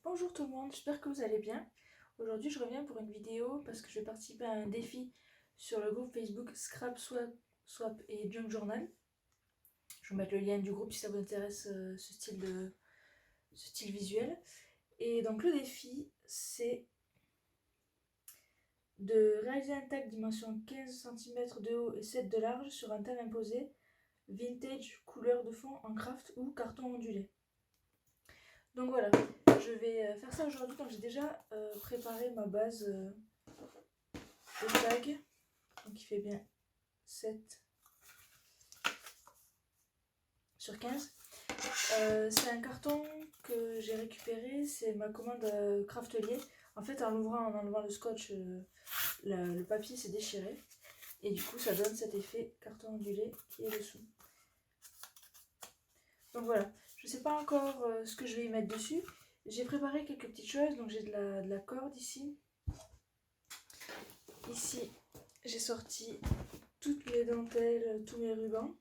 Bonjour tout le monde, j'espère que vous allez bien. Aujourd'hui je reviens pour une vidéo parce que je vais participer à un défi sur le groupe Facebook Scrap Swap et Junk Journal. Je vais vous mettre le lien du groupe si ça vous intéresse ce style visuel. Et donc le défi c'est de réaliser un tag dimension 15 cm de haut et 7 de large sur un thème imposé, vintage, couleur de fond en craft ou carton ondulé. Donc voilà, je vais faire ça aujourd'hui. Donc j'ai déjà préparé ma base de tag, donc il fait bien 7 sur 15. C'est un carton que j'ai récupéré, c'est ma commande Craftelier. En fait, en enlevant le scotch, le papier s'est déchiré et du coup ça donne cet effet carton ondulé qui est dessous. Donc voilà, je ne sais pas encore ce que je vais y mettre dessus. J'ai préparé quelques petites choses, donc j'ai de la corde ici. Ici, j'ai sorti toutes mes dentelles, tous mes rubans,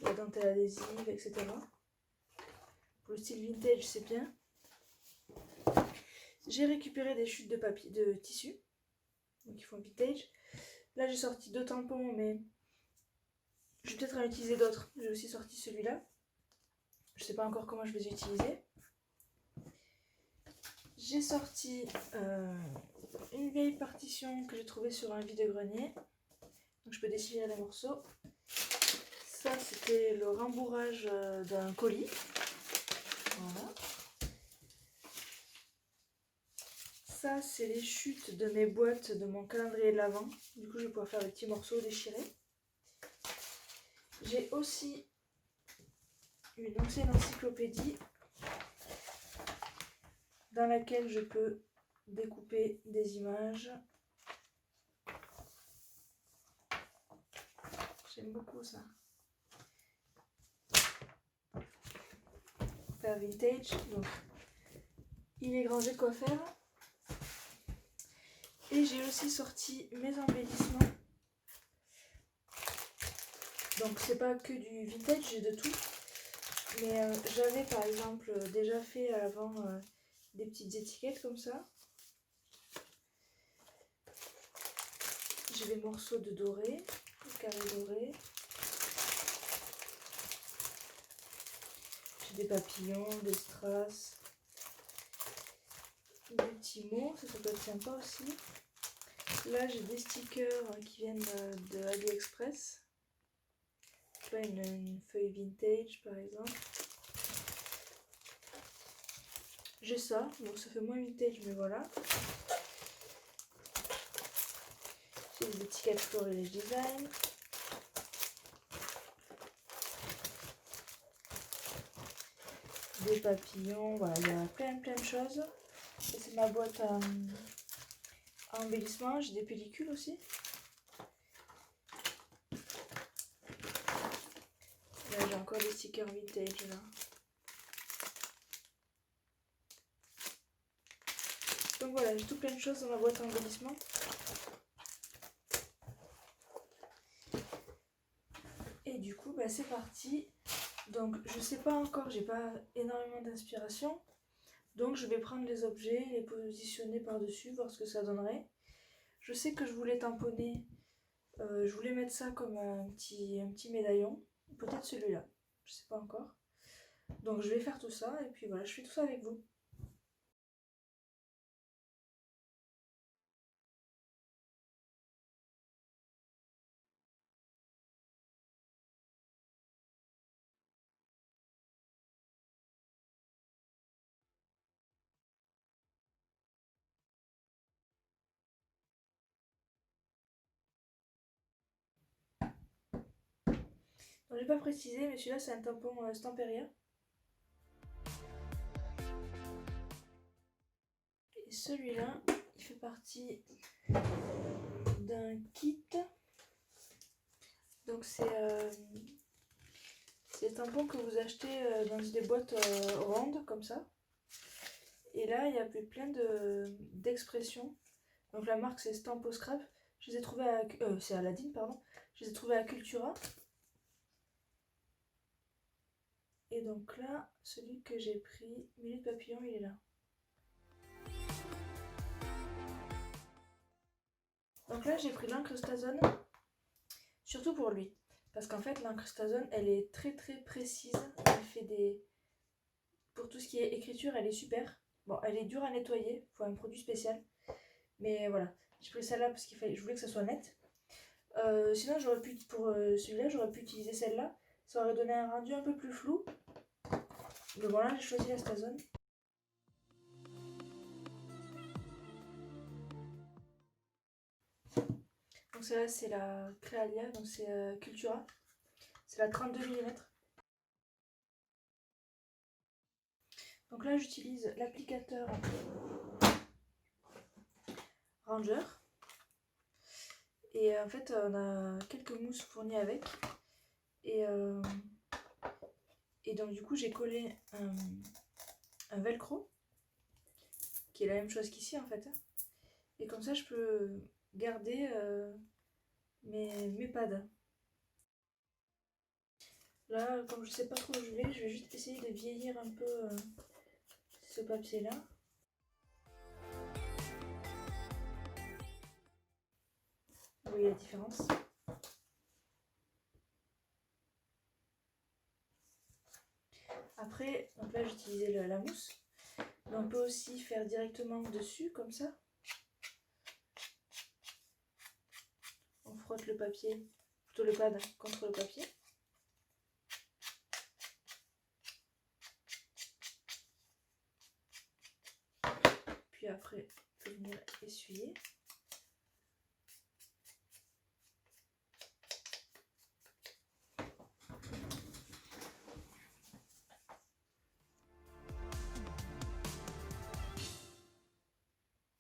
la dentelle adhésive, etc. Pour le style vintage, c'est bien. J'ai récupéré des chutes de papier, de tissu, donc ils font vintage. Là, j'ai sorti 2 tampons, mais je vais peut-être en utiliser d'autres. J'ai aussi sorti celui-là. Je ne sais pas encore comment je vais les utiliser. J'ai sorti une vieille partition que j'ai trouvée sur un vide-grenier. Donc je peux déchirer les morceaux. Ça, c'était le rembourrage d'un colis. Voilà. Ça, c'est les chutes de mes boîtes de mon calendrier de l'Avent. Du coup, je vais pouvoir faire des petits morceaux déchirés. J'ai aussi une ancienne encyclopédie dans laquelle je peux découper des images. J'aime beaucoup ça. Faire vintage, donc il est rangé de quoi faire. Et j'ai aussi sorti mes embellissements. Donc c'est pas que du vintage, j'ai de tout. Mais j'avais par exemple déjà fait avant des petites étiquettes comme ça. J'ai des morceaux de doré, de carré doré. J'ai des papillons, des strass, des petits mots, ça peut être sympa aussi. Là j'ai des stickers qui viennent de AliExpress. Tu vois, une feuille vintage par exemple. J'ai ça, bon ça fait moins vintage mais voilà. J'ai des étiquettes Florilège Design. Des papillons, voilà, il y a plein de choses. Et c'est ma boîte à embellissement, j'ai des pellicules aussi. Là j'ai encore des stickers vintage là. Donc voilà, j'ai tout plein de choses dans ma boîte à embellissement. Et du coup, bah, c'est parti. Donc je sais pas encore, j'ai pas énormément d'inspiration. Donc je vais prendre les objets, les positionner par-dessus, voir ce que ça donnerait. Je sais que je voulais tamponner, je voulais mettre ça comme un petit médaillon. Peut-être celui-là, je sais pas encore. Donc je vais faire tout ça et puis voilà, je fais tout ça avec vous. Donc j'ai pas précisé, mais celui-là c'est un tampon Stamperia. Et celui-là, il fait partie d'un kit. Donc c'est des tampons que vous achetez dans des boîtes rondes comme ça. Et là, il y a plein d'expressions. Donc la marque c'est Stampo Scrap. Je les ai trouvées à c'est Aladdin pardon. Je les ai trouvées à Cultura. Et donc là, celui que j'ai pris, Minute Papillon, il est là. Donc là, j'ai pris l'incrustazone, surtout pour lui. Parce qu'en fait, l'incrustazone, elle est très précise. Elle fait des... Pour tout ce qui est écriture, elle est super. Bon, elle est dure à nettoyer, il faut un produit spécial. Mais voilà, j'ai pris celle-là parce je voulais que ça soit net. Sinon, pour celui-là, j'aurais pu utiliser celle-là. Ça aurait donné un rendu un peu plus flou. Mais voilà, j'ai choisi la Stazone. Donc celle-là, c'est la Crealia, donc c'est Cultura. C'est la 32 mm. Donc là, j'utilise l'applicateur Ranger. Et en fait, on a quelques mousses fournies avec. Et donc du coup, j'ai collé un velcro, qui est la même chose qu'ici en fait. Et comme ça, je peux garder mes pads. Là, comme je sais pas trop où je vais juste essayer de vieillir un peu ce papier-là. Vous voyez la différence? Après, donc là j'ai utilisé la mousse. Mais on peut aussi faire directement dessus, comme ça. On frotte le papier, plutôt le pad contre le papier. Puis après, on peut venir essuyer.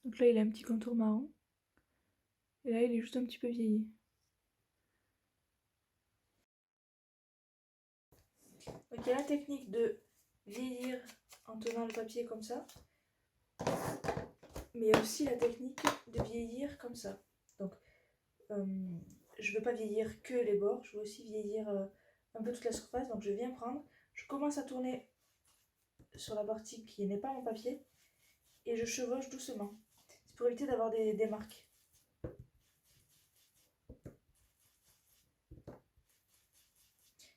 Donc là, il a un petit contour marron. Et là, il est juste un petit peu vieilli. Donc il y a la technique de vieillir en tenant le papier comme ça. Mais il y a aussi la technique de vieillir comme ça. Donc je ne veux pas vieillir que les bords, je veux aussi vieillir un peu toute la surface. Donc je viens prendre, je commence à tourner sur la partie qui n'est pas mon papier et je chevauche doucement. C'est pour éviter d'avoir des marques.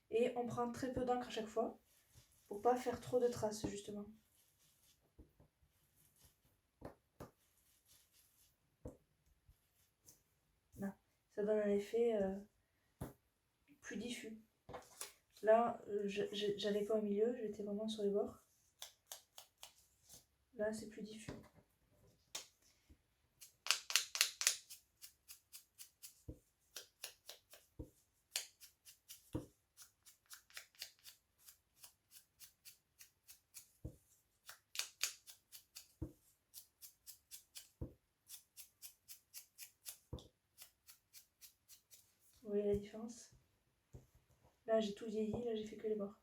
Et on prend très peu d'encre à chaque fois pour pas faire trop de traces justement. Là, ça donne un effet plus diffus. Là, j'allais pas au milieu, j'étais vraiment sur les bords. Là, c'est plus diffus. Vous voyez la différence? Là, j'ai tout vieilli, là, j'ai fait que les bords.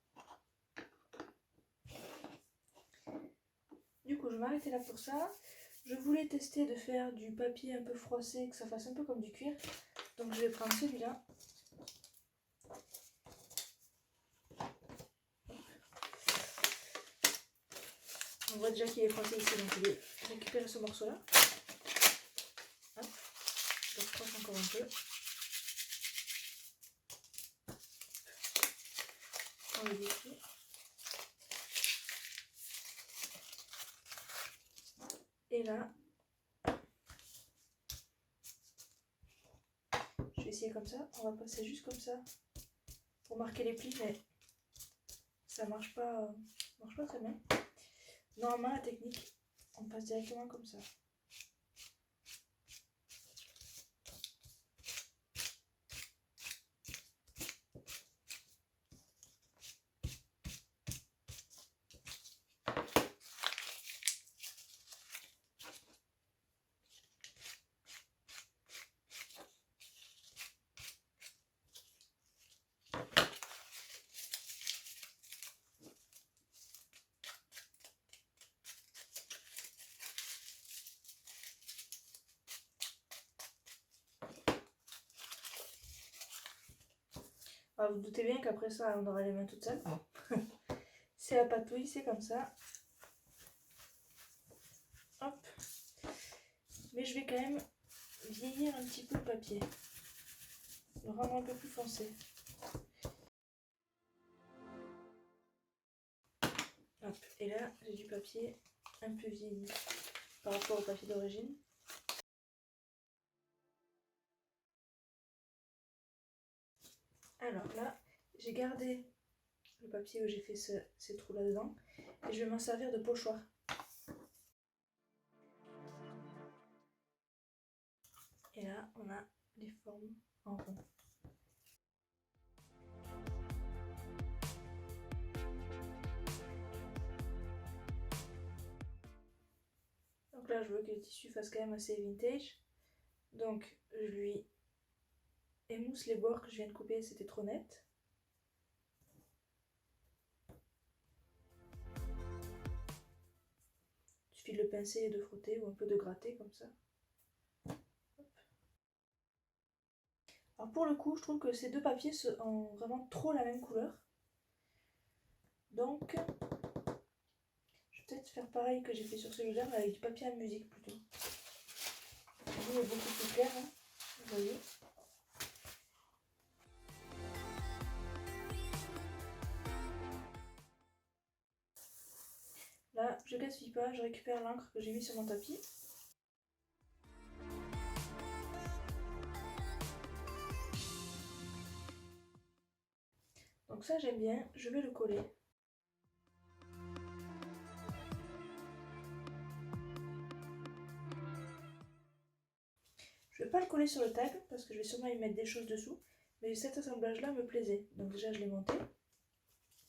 Du coup, je vais m'arrêter là pour ça. Je voulais tester de faire du papier un peu froissé, que ça fasse un peu comme du cuir. Donc, je vais prendre celui-là. On voit déjà qu'il est froissé ici, donc je vais récupérer ce morceau-là. Hop, je le froisse encore un peu. On le défie. Et là, je vais essayer comme ça. On va passer juste comme ça pour marquer les plis, mais ça marche pas très bien. Normalement, la technique, on passe directement comme ça. Alors, vous doutez bien qu'après ça, on aura les mains toutes seules. C'est la patouille, c'est comme ça. Hop. Mais je vais quand même vieillir un petit peu le papier. Le rendre un peu plus foncé. Hop. Et là, j'ai du papier un peu vieilli par rapport au papier d'origine. Alors là, j'ai gardé le papier où j'ai fait ces trous là-dedans. Et je vais m'en servir de pochoir. Et là, on a les formes en rond. Donc là, je veux que le tissu fasse quand même assez vintage. Donc, je lui émousse les bords que je viens de couper, c'était trop net. Il suffit de le pincer et de frotter ou un peu de gratter comme ça. Hop. Alors pour le coup, je trouve que ces deux papiers ont vraiment trop la même couleur. Donc, je vais peut-être faire pareil que j'ai fait sur celui-là, mais avec du papier à musique plutôt. Lui est beaucoup plus clair, hein, vous voyez. Là, je gaspille pas, je récupère l'encre que j'ai mis sur mon tapis. Donc ça j'aime bien, je vais le coller. Je vais pas le coller sur le tag parce que je vais sûrement y mettre des choses dessous, mais cet assemblage là me plaisait. Donc déjà je l'ai monté,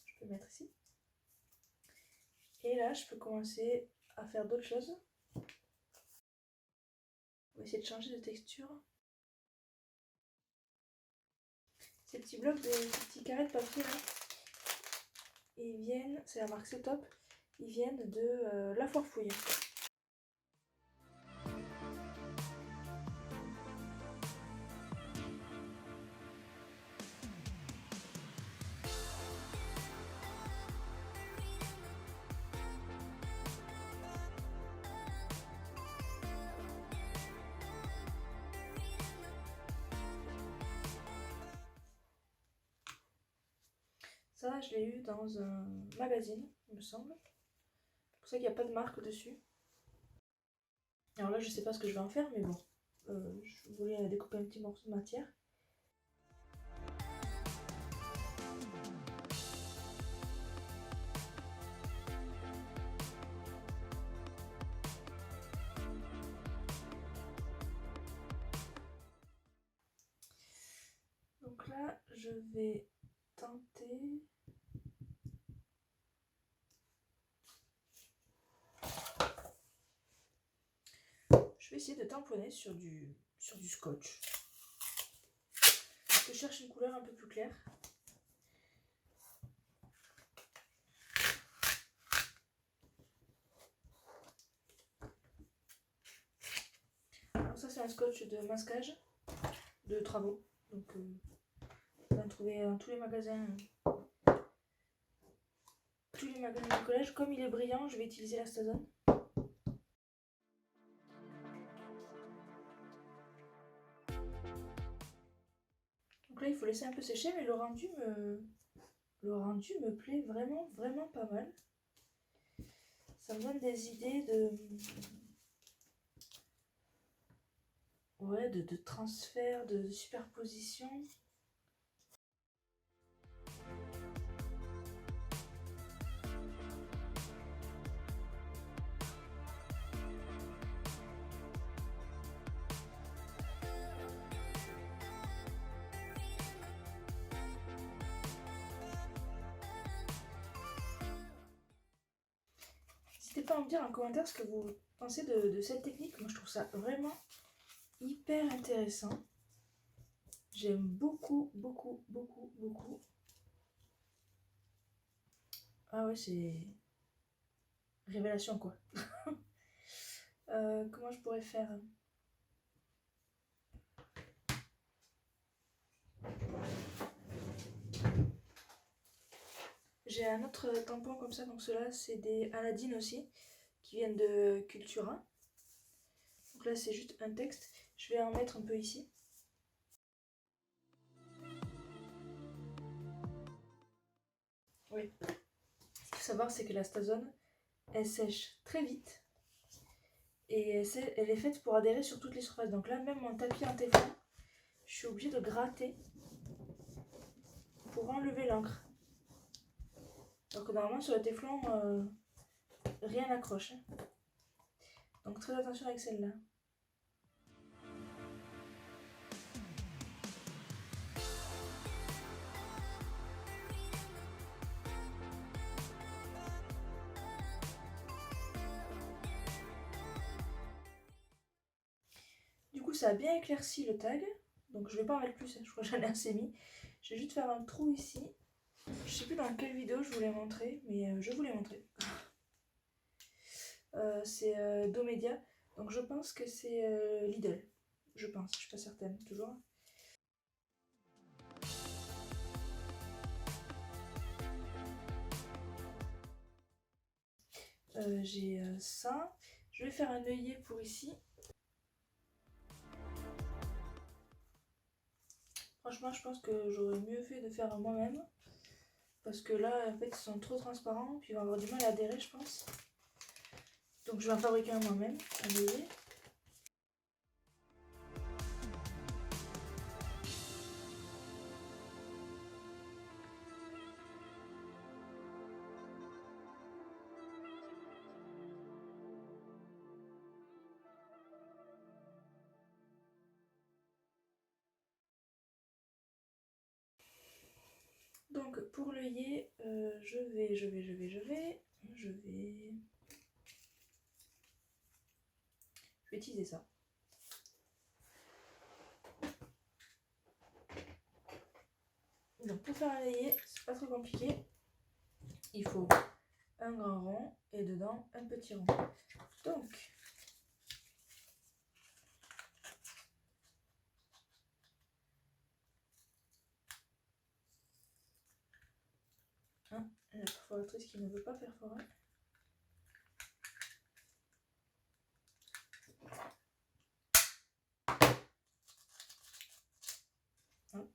je peux le mettre ici. Et là je peux commencer à faire d'autres choses. On va essayer de changer de texture. Ces petits blocs, ces petits carrés de papier là, ils viennent, c'est la marque C'est Top, ils viennent de La Foire Fouille. Ça, je l'ai eu dans un magazine, il me semble. C'est pour ça qu'il n'y a pas de marque dessus. Alors là, je sais pas ce que je vais en faire, mais bon. Je voulais découper un petit morceau de matière. Donc là, je vais tenter... Je vais essayer de tamponner sur du scotch. Je cherche une couleur un peu plus claire. Alors ça c'est un scotch de masquage, de travaux. Donc on va en trouver dans tous les magasins. Tous les magasins du collège. Comme il est brillant, je vais utiliser la Stazone. Donc là il faut laisser un peu sécher, mais le rendu me plaît vraiment, vraiment pas mal. Ça me donne des idées de transfert, de superposition. N'hésitez pas à me dire en commentaire ce que vous pensez de cette technique. Moi je trouve ça vraiment hyper intéressant. J'aime beaucoup, beaucoup, beaucoup, beaucoup. Ah ouais, c'est révélation quoi. Comment je pourrais faire? j'ai un autre tampon comme ça, donc ceux-là c'est des Aladdin aussi, qui viennent de Cultura. Donc là c'est juste un texte, je vais en mettre un peu ici. Oui, ce qu'il faut savoir c'est que la Stazone, elle sèche très vite. Et elle est faite pour adhérer sur toutes les surfaces. Donc là, même mon tapis en téflon, je suis obligée de gratter pour enlever l'encre. Alors que normalement, sur le téflon, rien n'accroche. Donc très attention avec celle-là. Du coup, ça a bien éclairci le tag. Donc je vais pas en mettre plus, je crois que j'en ai assez mis. Je vais juste faire un trou ici. Je sais plus dans quelle vidéo je vous l'ai montré, mais je vous l'ai montré. C'est Domedia. Donc je pense que c'est Lidl. Je pense, je suis pas certaine, toujours. J'ai ça. Je vais faire un œillet pour ici. Franchement, je pense que j'aurais mieux fait de faire moi-même. Parce que là, en fait, ils sont trop transparents. Puis ils vont avoir du mal à adhérer, je pense. Donc je vais en fabriquer un moi-même, un œillet. Donc pour l'œillet, je vais utiliser ça. Donc pour faire un œillet, c'est pas trop compliqué. Il faut un grand rond et dedans un petit rond. Donc la perforatrice qui ne veut pas perforer. Hop.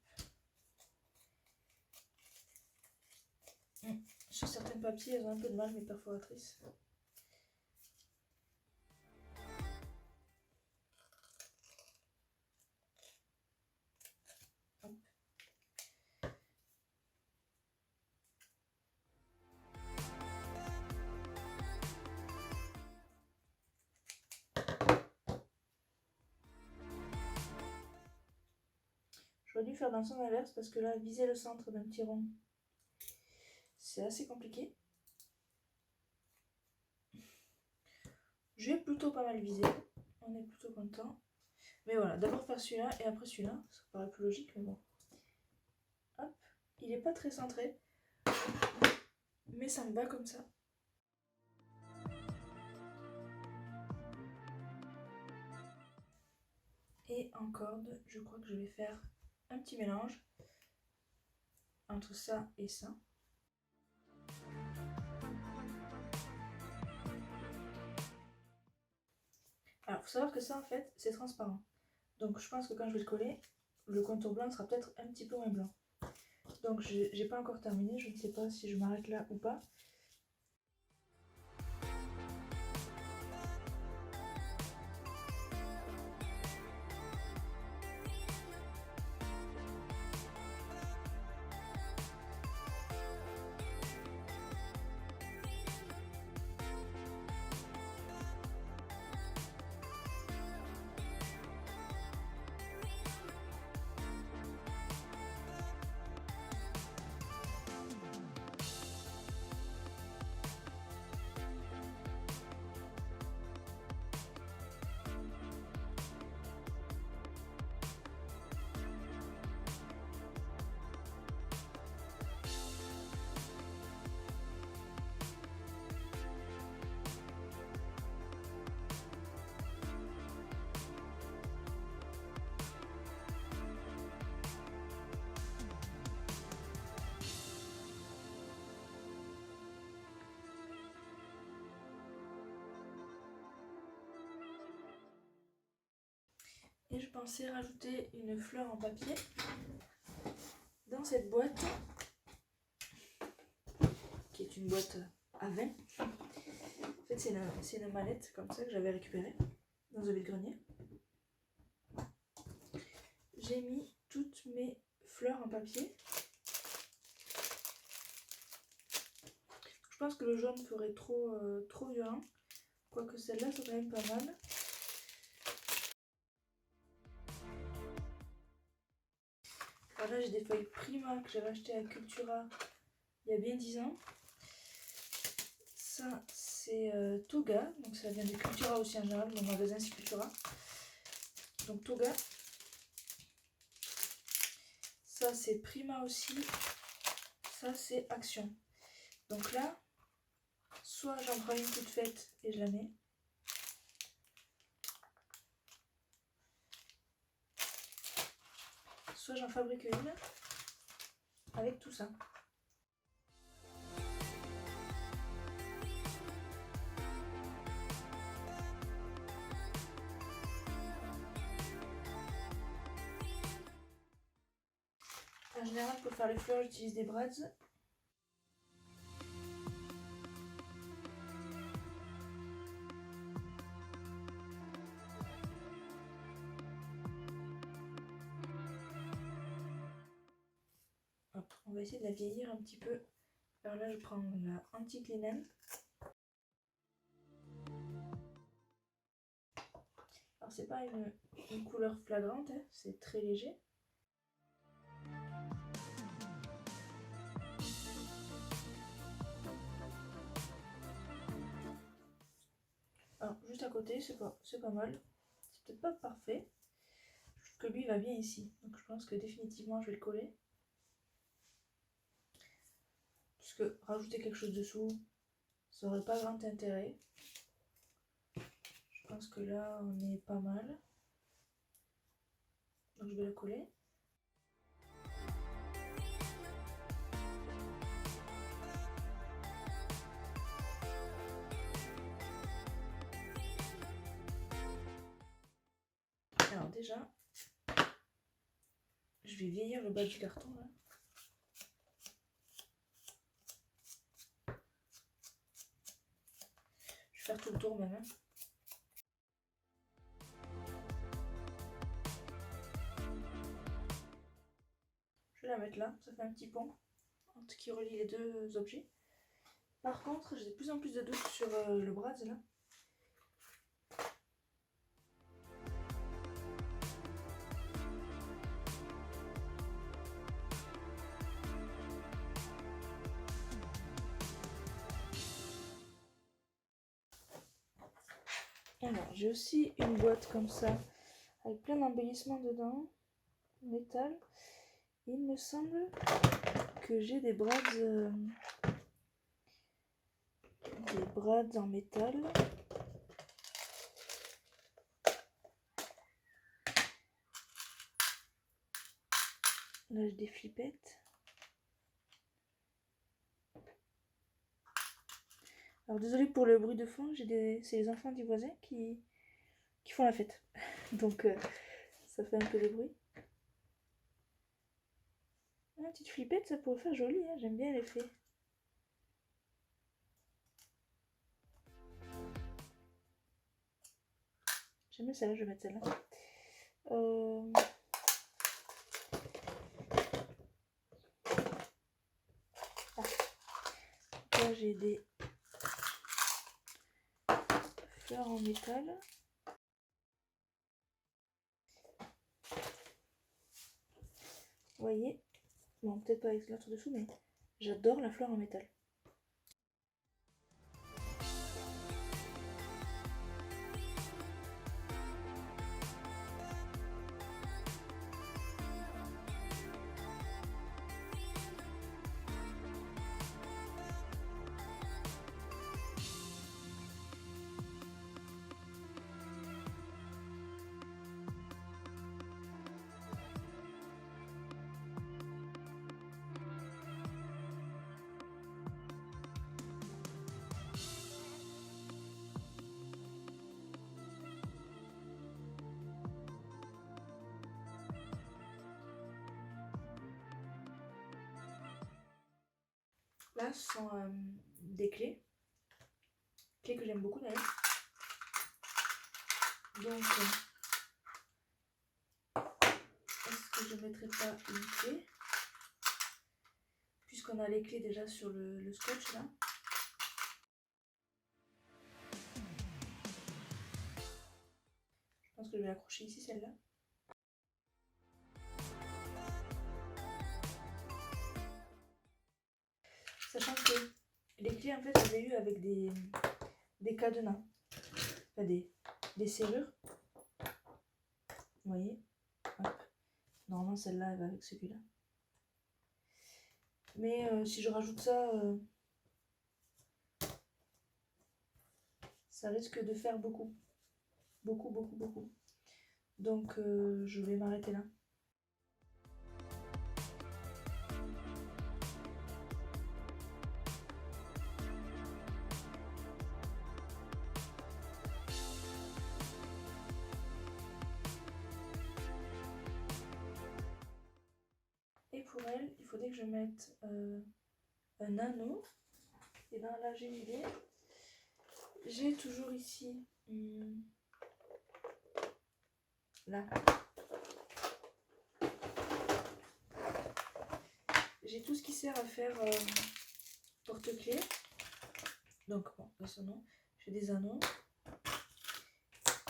Sur certains papiers, elles ont un peu de mal, mes perforatrices. Hop. J'aurais dû faire dans le sens inverse parce que là, viser le centre d'un petit rond, c'est assez compliqué. J'ai plutôt pas mal visé, on est plutôt content. Mais voilà, d'abord faire celui-là et après celui-là, ça paraît plus logique, mais bon. Hop, il est pas très centré, mais ça me va comme ça. Et en corde, je crois que je vais faire un petit mélange entre ça et ça. Alors, il faut savoir que ça, en fait, c'est transparent. Donc, je pense que quand je vais le coller, le contour blanc sera peut-être un petit peu moins blanc. Donc, j'ai pas encore terminé. Je ne sais pas si je m'arrête là ou pas. Et je pensais rajouter une fleur en papier dans cette boîte, qui est une boîte à vin. En fait, c'est une mallette comme ça que j'avais récupérée dans un vide-grenier. J'ai mis toutes mes fleurs en papier. Je pense que le jaune ferait trop violent. Quoique celle-là, c'est quand même pas mal. Alors là, j'ai des feuilles Prima que j'avais achetées à Cultura il y a bien 10 ans. Ça, c'est Toga. Donc ça vient de Cultura aussi en général. Mon magasin, c'est Cultura. Donc Toga. Ça, c'est Prima aussi. Ça, c'est Action. Donc là, soit j'en prends une toute faite et je la mets. Soit j'en fabrique une avec tout ça. En général, pour faire les fleurs, j'utilise des brads. Hop, on va essayer de la vieillir un petit peu. Alors là, je prends la antique linen. Alors c'est pas une couleur flagrante, hein, c'est très léger. Alors juste à côté, c'est pas mal. C'est peut-être pas parfait. Je trouve que lui va bien ici. Donc je pense que définitivement je vais le coller. Parce que rajouter quelque chose dessous, ça aurait pas grand intérêt. Je pense que là on est pas mal. Donc je vais le coller. Alors déjà, je vais vieillir le bas du carton là. Je vais faire tout le tour même. Hein. Je vais la mettre là, ça fait un petit pont qui relie les deux objets. Par contre, j'ai de plus en plus de doutes sur le bras là. Alors, j'ai aussi une boîte comme ça, avec plein d'embellissements dedans, métal. Il me semble que j'ai des brads en métal. Là, j'ai des flippettes. Alors, désolé pour le bruit de fond, c'est les enfants du voisin qui font la fête. Donc, ça fait un peu de bruit. Une petite flippette, ça pourrait faire joli, hein, j'aime bien l'effet. J'aime bien celle-là, je vais mettre celle-là. Là, j'ai des fleurs en métal. Vous voyez, bon, peut-être pas avec l'autre dessous, mais j'adore la fleur en métal. Là, ce sont des clés. Clés que j'aime beaucoup d'ailleurs. Donc, est-ce que je ne mettrai pas une clé? Puisqu'on a les clés déjà sur le scotch là. Je pense que je vais accrocher ici celle-là. Sachant que les clés en fait je les ai eu avec des cadenas. Enfin des serrures. Vous voyez? Hop. Normalement celle-là elle va avec celui-là. Mais si je rajoute ça, ça risque de faire beaucoup. Beaucoup. Donc je vais m'arrêter là. Et pour elle, il faudrait que je mette un anneau. Et ben là j'ai une idée. J'ai toujours ici là. J'ai tout ce qui sert à faire porte-clés. Donc bon, de ce nom, j'ai des anneaux.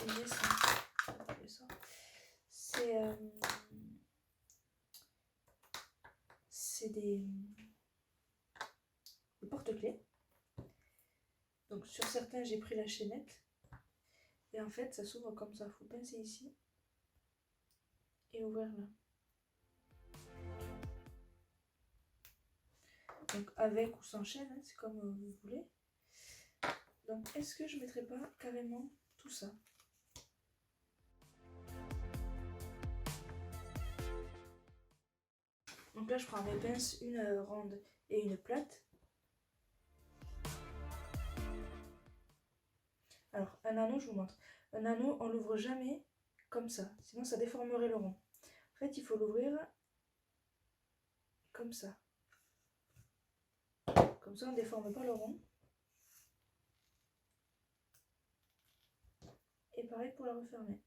Et j'ai ça. C'est des porte-clés. Donc sur certains j'ai pris la chaînette. Et en fait ça s'ouvre comme ça. Il faut pincer ici. Et ouvrir là. Donc avec ou sans chaîne, hein, c'est comme vous voulez. Donc est-ce que je ne mettrai pas carrément tout ça? Donc là je prends mes pinces, une ronde et une plate. Alors un anneau, je vous montre. Un anneau on l'ouvre jamais comme ça, sinon ça déformerait le rond. En fait il faut l'ouvrir comme ça. Comme ça on ne déforme pas le rond. Et pareil pour la refermer.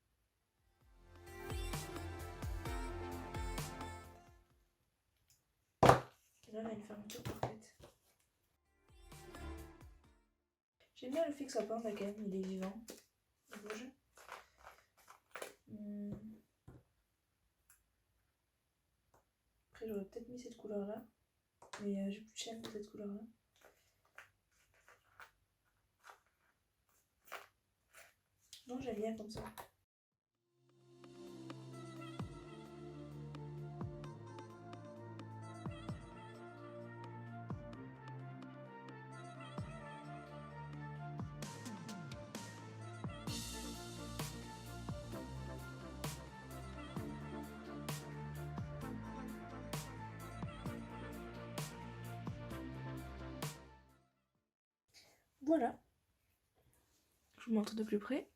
Et là on a une fermeture parfaite. J'aime bien le fait que ça pende quand même, il est vivant. Il bouge. Après j'aurais peut-être mis cette couleur là. Mais j'ai plus de chaîne de cette couleur là. Non, j'aime bien comme ça. Voilà. Je vous montre de plus près.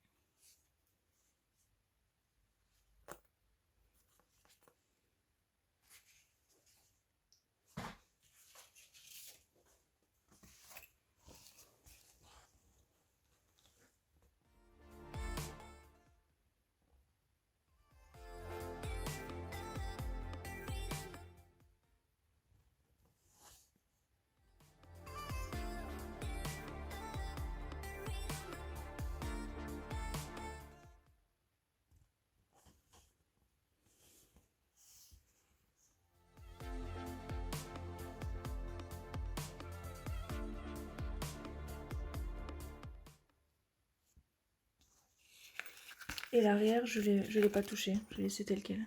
Et l'arrière, je l'ai pas touché, je l'ai laissé tel quel.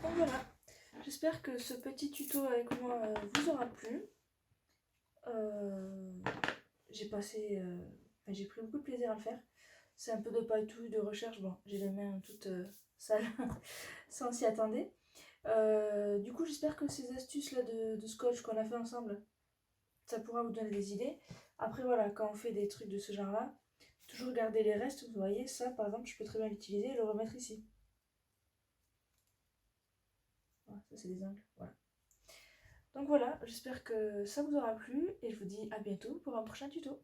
Donc voilà, j'espère que ce petit tuto avec moi vous aura plu. J'ai pris beaucoup de plaisir à le faire. C'est un peu de paille-touille, de recherche. Bon, j'ai les mains toutes sales, sans s'y attendre. Du coup, j'espère que ces astuces-là de scotch qu'on a fait ensemble, ça pourra vous donner des idées. Après, voilà, quand on fait des trucs de ce genre-là, toujours garder les restes. Vous voyez, ça, par exemple, je peux très bien l'utiliser et le remettre ici. Voilà, ça, c'est des angles. Voilà. Donc voilà, j'espère que ça vous aura plu et je vous dis à bientôt pour un prochain tuto.